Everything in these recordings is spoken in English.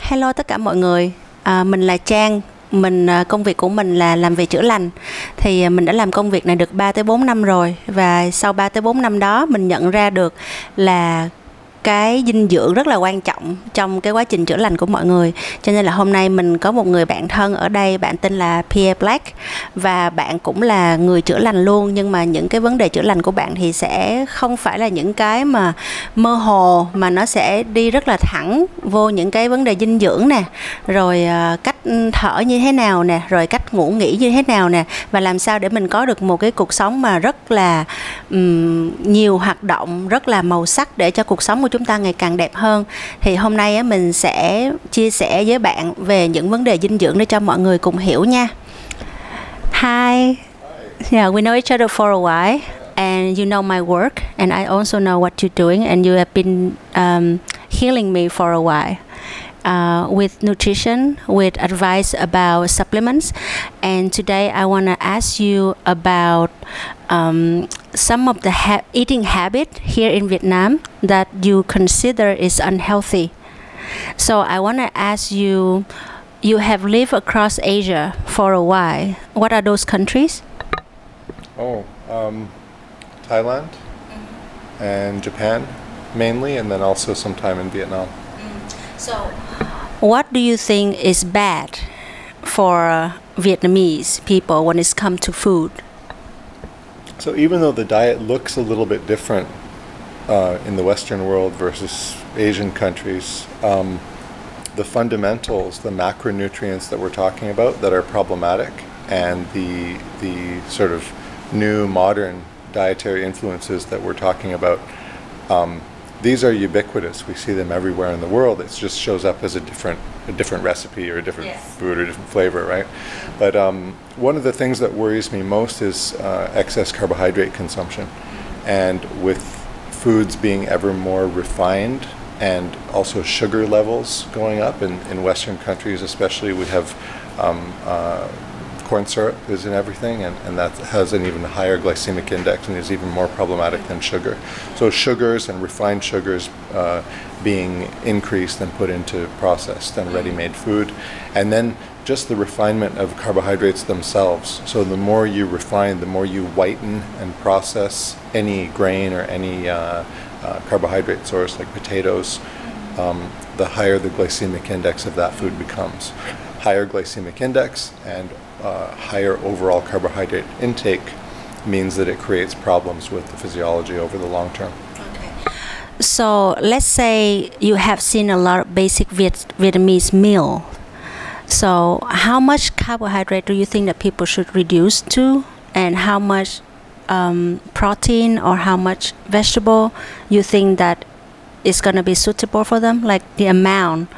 Hello tất cả mọi người, mình là Trang. Công việc của mình là làm về chữa lành. Thì mình đã làm công việc này được 3 tới 4 năm rồi. Và sau 3 tới 4 năm đó mình nhận ra được là cái dinh dưỡng rất là quan trọng trong cái quá trình chữa lành của mọi người. Cho nên là hôm nay mình có một người bạn thân ở đây, bạn tên là Pierre, và bạn cũng là người chữa lành luôn. Nhưng mà những cái vấn đề chữa lành của bạn thì sẽ không phải là những cái mà mơ hồ, mà nó sẽ đi rất là thẳng vô những cái vấn đề dinh dưỡng nè, rồi cách thở như thế nào nè, rồi cách ngủ nghỉ như thế nào nè, và làm sao để mình có được một cái cuộc sống mà rất là nhiều hoạt động, rất là màu sắc để cho cuộc sống của chúng ta ngày càng đẹp hơn. Thì hôm nay mình sẽ chia sẻ với bạn về những vấn đề dinh dưỡng để cho mọi người cùng hiểu nha. Hi. Yeah, we know each other for a while, and you know my work, and I also know what you're doing, and you have been healing me for a while. With nutrition, with advice about supplements. And today I want to ask you about some of the eating habit here in Vietnam that you consider is unhealthy. So I want to ask you, you have lived across Asia for a while. What are those countries? Thailand and Japan mainly, and then also some time in Vietnam. So, what do you think is bad for Vietnamese people when it's come to food? So even though the diet looks a little bit different in the Western world versus Asian countries, the fundamentals, the macronutrients that we're talking about that are problematic, and the sort of new modern dietary influences that we're talking about, these are ubiquitous. We see them everywhere in the world. It just shows up as a different recipe or a different food or a different flavor, right? But one of the things that worries me most is excess carbohydrate consumption. And with foods being ever more refined and also sugar levels going up in Western countries especially, we have corn syrup is in everything, and that has an even higher glycemic index and is even more problematic than sugar. So sugars and refined sugars being increased and put into processed and ready-made food, and then just the refinement of carbohydrates themselves. So the more you refine, the more you whiten and process any grain or any carbohydrate source like potatoes, the higher the glycemic index of that food becomes. Higher glycemic index and higher overall carbohydrate intake means that it creates problems with the physiology over the long term. Okay. So let's say you have seen a lot of basic Vietnamese meal. So how much carbohydrate do you think that people should reduce to, and how much protein or how much vegetable you think that is going to be suitable for them, like the amount?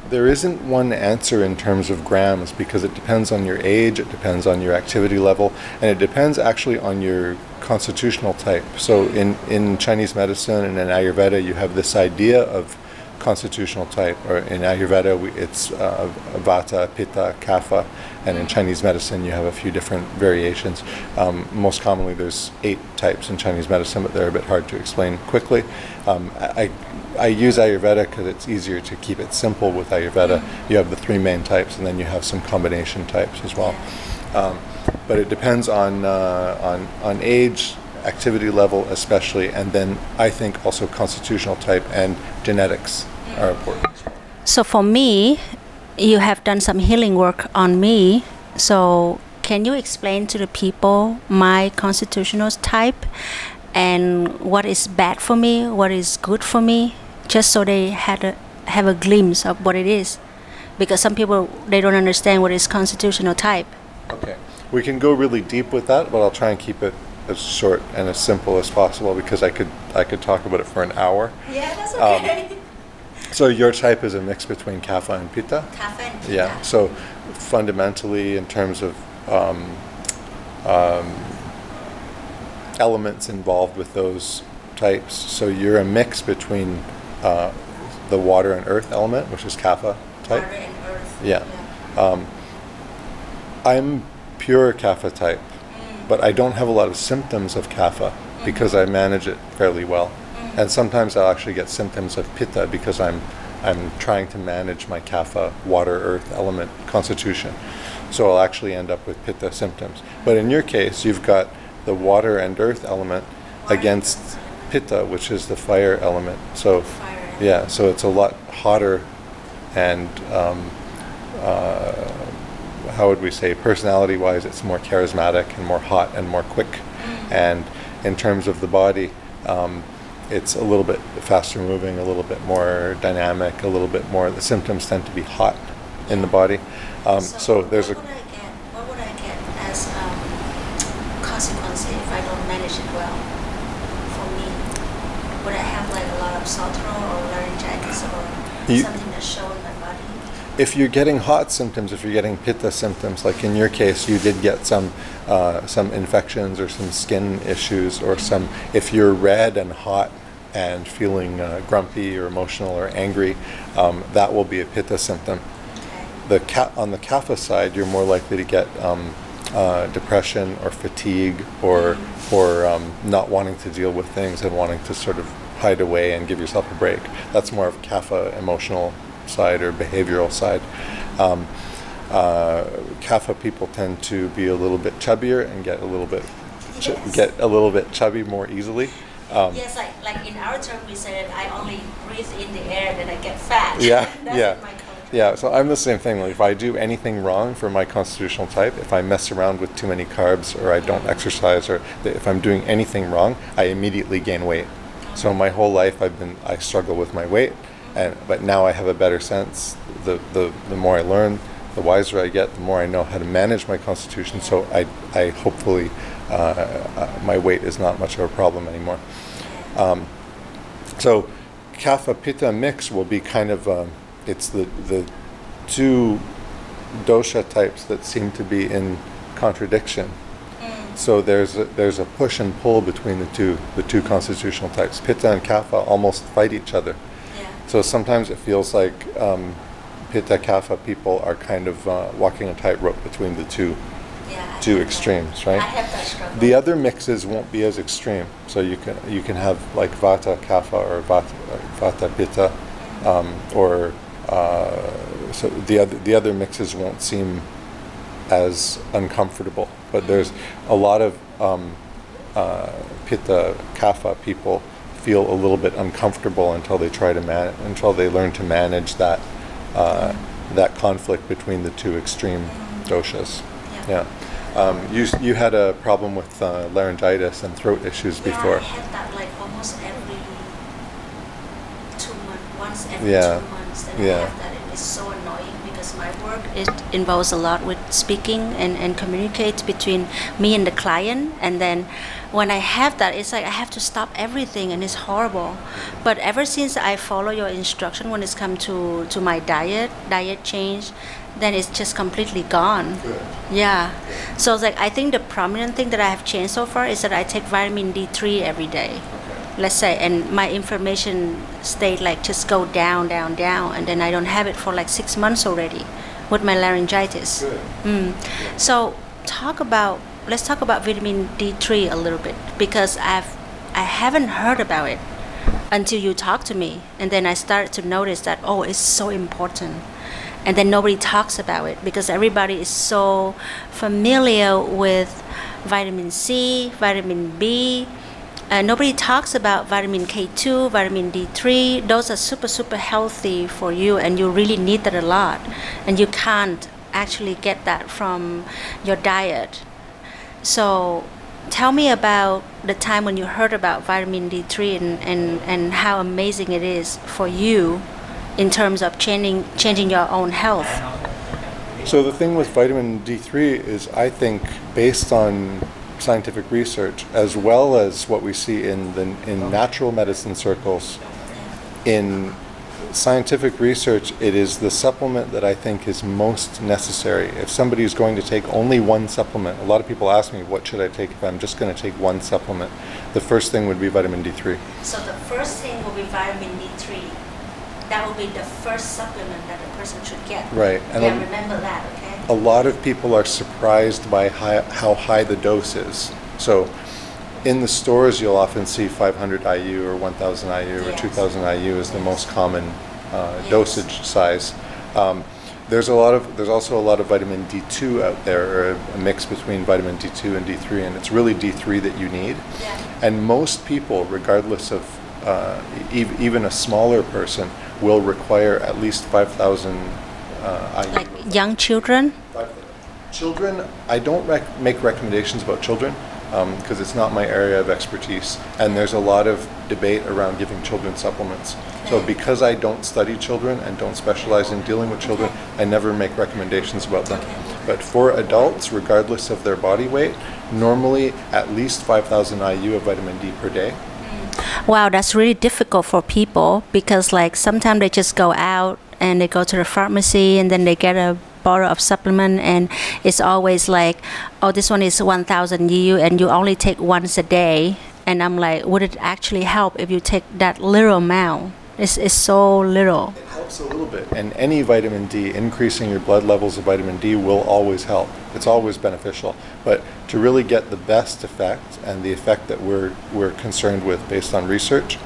There isn't one answer in terms of grams, because it depends on your age, it depends on your activity level, and it depends actually on your constitutional type. So in Chinese medicine and in Ayurveda, you have this idea of constitutional type, or in Ayurveda it's Vata, Pitta, Kapha, and in Chinese medicine you have a few different variations. Most commonly there's 8 types in Chinese medicine, but they're a bit hard to explain quickly. I use Ayurveda because it's easier to keep it simple with Ayurveda. You have the 3 main types, and then you have some combination types as well. But it depends on age, activity level especially, and then I think also constitutional type and genetics are important. So for me, you have done some healing work on me. So can you explain to the people my constitutional type and what is bad for me, what is good for me, just so they have a glimpse of what it is? Because some people, they don't understand what is constitutional type. Okay, we can go really deep with that, but I'll try and keep it as short and as simple as possible, because I could talk about it for an hour. Yeah, that's okay. So your type is a mix between Kapha and Pitta? Kapha and Pitta. Yeah, so fundamentally in terms of elements involved with those types, so you're a mix between the water and earth element, which is Kapha type. Water and earth. Yeah. I'm pure Kapha type, but I don't have a lot of symptoms of Kapha because I manage it fairly well. And sometimes I'll actually get symptoms of Pitta because I'm I'm trying to manage my kapha, water, earth element constitution. So I'll actually end up with pitta symptoms. But in your case, you've got the water and earth element against pitta, which is the fire element. So yeah, so it's a lot hotter and how would we say, personality-wise, it's more charismatic and more hot and more quick. And in terms of the body, it's a little bit faster moving, a little bit more dynamic, a little bit more. The symptoms tend to be hot in the body. So there's what would I get as consequence if I don't manage it well? For me, would I have like a lot of sore throat or laryngitis or something that's showing my body? If you're getting hot symptoms, if you're getting pitta symptoms, like in your case, you did get some infections or some skin issues, or some. If you're red and hot and feeling grumpy or emotional or angry, that will be a pitta symptom. On the kapha side, you're more likely to get depression or fatigue or not wanting to deal with things and wanting to sort of hide away and give yourself a break. That's more of kapha emotional side or behavioral side. Kapha people tend to be a little bit chubbier and get a little bit chubby more easily. Yes, like in our term we say that I only breathe in the air and then I get fat. Yeah, That's yeah. in my culture. Yeah, so I'm the same thing. Like if I do anything wrong for my constitutional type, if I mess around with too many carbs or I don't exercise, or if I'm doing anything wrong, I immediately gain weight. So my whole life I struggle with my weight, but now I have a better sense. The more I learn, the wiser I get, the more I know how to manage my constitution. So I hopefully my weight is not much of a problem anymore. So kapha pitta mix will be kind of it's the two dosha types that seem to be in contradiction. So there's a push and pull between the two constitutional types. Pitta and kapha almost fight each other. Yeah. So sometimes it feels like pitta kapha people are kind of walking a tightrope between the two extremes, right? I have that struggle. The other mixes won't be as extreme. So you can have like vata kapha or vata pitta, or so the other mixes won't seem as uncomfortable. But there's a lot of pitta kapha people feel a little bit uncomfortable until they learn to manage that that conflict between the two extreme doshas. Yeah. You had a problem with laryngitis and throat issues before. I had that like almost every 2 months, once every 2 months. And I have that, and it's so annoying because my work involves a lot with speaking and communicate between me and the client. And then when I have that, it's like I have to stop everything, and it's horrible. But ever since I follow your instruction when it's come to my diet change, then it's just completely gone. Good. Yeah. So it's like I think the prominent thing that I have changed so far is that I take vitamin D3 every day. Okay. Let's say, and my inflammation state like just go down, and then I don't have it for like 6 months already with my laryngitis. Good. So let's talk about vitamin D3 a little bit, because I haven't heard about it until you talked to me, and then I started to notice that it's so important. And then nobody talks about it because everybody is so familiar with vitamin C, vitamin B. Nobody talks about vitamin K2, vitamin D3. Those are super, super healthy for you, and you really need that a lot. And you can't actually get that from your diet. So tell me about the time when you heard about vitamin D3 and how amazing it is for you in terms of changing your own health. So the thing with vitamin D3 is, I think, based on scientific research, as well as what we see in natural medicine circles, in scientific research, it is the supplement that I think is most necessary. If somebody is going to take only one supplement, a lot of people ask me, what should I take if I'm just going to take one supplement? The first thing would be vitamin D3. So the first thing will be vitamin D3. That will be the first supplement that a person should get. Right. And remember that, okay? A lot of people are surprised by how high the dose is. So in the stores, you'll often see 500 IU or 1,000 IU or 2,000 IU is the most common dosage size. There's also a lot of vitamin D2 out there, or a mix between vitamin D2 and D3, and it's really D3 that you need. And most people, regardless of even a smaller person, will require at least 5,000 IU. Like young children? Children, I don't make recommendations about children because it's not my area of expertise, and there's a lot of debate around giving children supplements. So because I don't study children and don't specialize in dealing with children, I never make recommendations about them. But for adults, regardless of their body weight, normally at least 5,000 IU of vitamin D per day. Wow, that's really difficult for people because like sometimes they just go out and they go to the pharmacy and then they get a bottle of supplement and it's always like, oh, this one is 1,000 EU and you only take once a day. And I'm like, would it actually help if you take that little amount? It's so little. It helps a little bit. And any vitamin D, increasing your blood levels of vitamin D will always help. It's always beneficial. But to really get the best effect and the effect that we're concerned with based on research,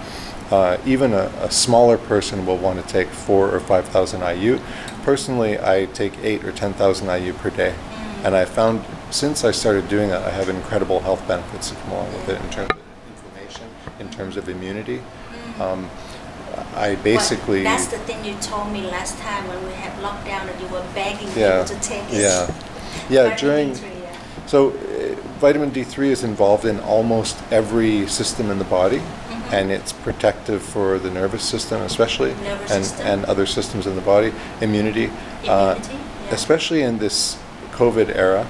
even a smaller person will want to take 4,000 or 5,000 IU. Personally, I take 8,000 or 10,000 IU per day. And I found since I started doing that, I have incredible health benefits that come along with it in terms of inflammation, in terms of immunity. I basically... That's the thing you told me last time when we had lockdown that you were begging people to take it. Yeah, during... So vitamin D3 is involved in almost every system in the body, and it's protective for the nervous system especially, and other systems in the body, immunity. Especially in this COVID era,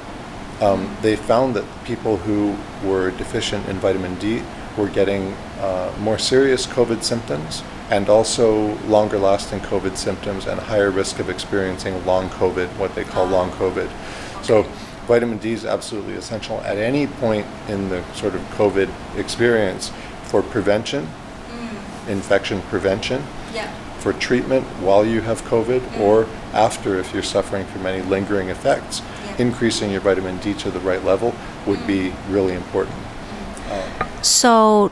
they found that people who were deficient in vitamin D were getting more serious COVID symptoms and also longer lasting COVID symptoms and a higher risk of experiencing long COVID, what they call long COVID. So vitamin D is absolutely essential at any point in the sort of COVID experience for prevention, infection prevention, for treatment while you have COVID or after if you're suffering from any lingering effects. Increasing your vitamin D to the right level would be really important. So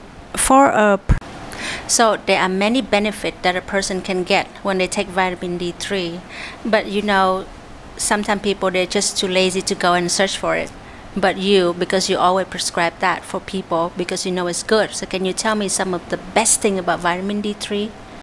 there are many benefits that a person can get when they take vitamin D3, but you know, sometimes people, they're just too lazy to go and search for it. But you, because you always prescribe that for people because you know it's good. So can you tell me some of the best thing about vitamin D3?